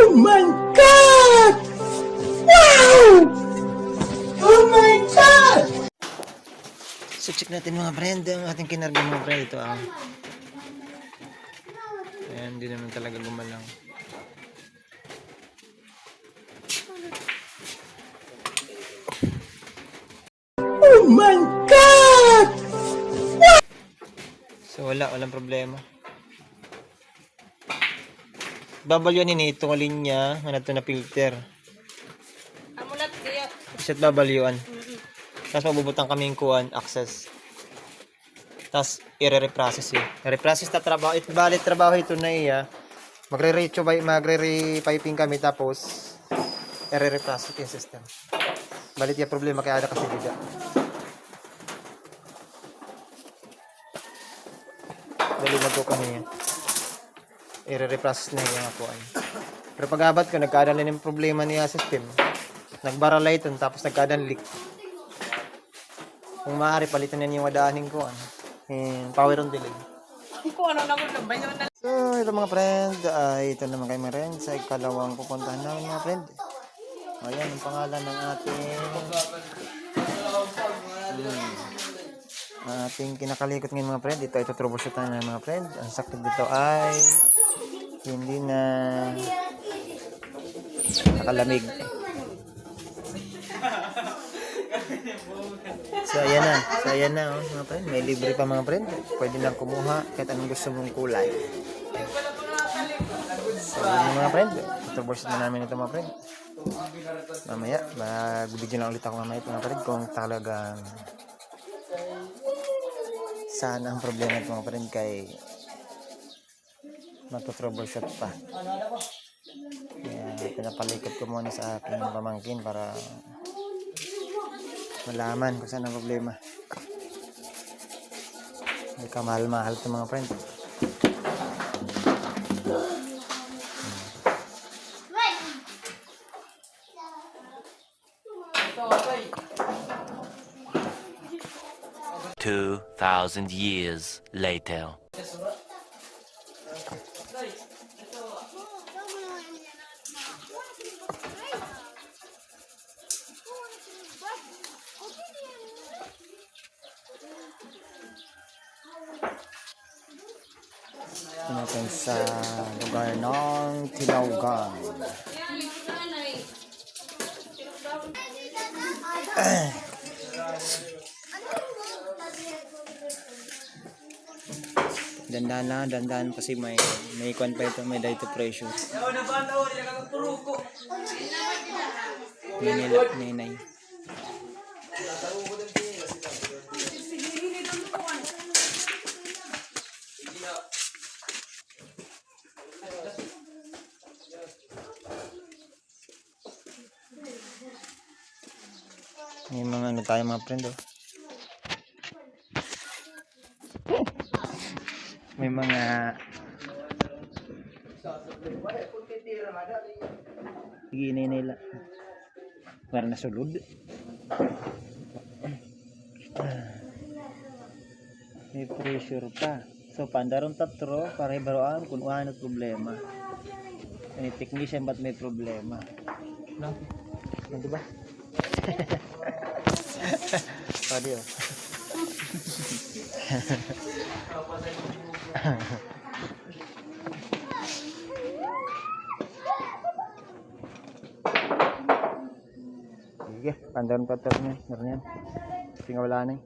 Oh my God! Wow! Oh my God! So check natin mga friend, ang ating kinarga mga friend. Ito ayan, hindi naman talaga gumalang. Oh my God! So walang problema. Babalyonin ni itong linya nga nato na filter. Amulat diya. Set babalyuan. Tapos mabubutang kami yung kuan access. Tapos i-reprocess yun. I-reprocess na trabaho. Balit trabaho ito na iya. Magre-repiping kami tapos i-reprocess yung system. Balit yung problema kaya ada kasi diga. Dali na po kami yan. I-reprocess na yung kuan. Pero pag-abat ko, nagkaadan na yung problema niya system. Nagbaralay ito, tapos nagkaadan leak. Kung maaari, palitan na yung wadaanin ko. Power on delay. Kung ano naman na banyo na. So, ito mga friend. Ito naman kayo mga friend. Sa ikalawang pupuntahan namin mga friend. Ayan, ang pangalan ng ating kinakalikot ngayon mga friend. Ito troubleshootan na mga friend. Ang sakit dito ay hindi na nakalamig. So ayan na mga friend. May libre pa mga friend. Pwede lang kumuha kahit anong gusto mong kulay. So mga friend, troubleshoot na namin ito mga friend. Mamaya, mag-video lang ulit ako mamaya ito mga friend kung talagang saan ang problema ito mga friend kay magto-troubleshoot pa. Kaya pinapalikot ko muna sa aking pamangkin para malaman kung saan ang problema. Hindi ka mahal-mahal ito mga friend. 2,000 years later. Natin sa lugar ng Tinaugan. Dandan kasi may kwan pa ito, may dito pressure. Ninay. May mga ano tayo mga friend oh. May mga ginay nila para nasulod. May pressure pa. So pandaron tatro para ibaroan kung ano problema. May technician ba't may problema? No? Ano ba? Pwede oh. Sige, pandaron tatro niya. Meron yan. Tingnan wala na eh.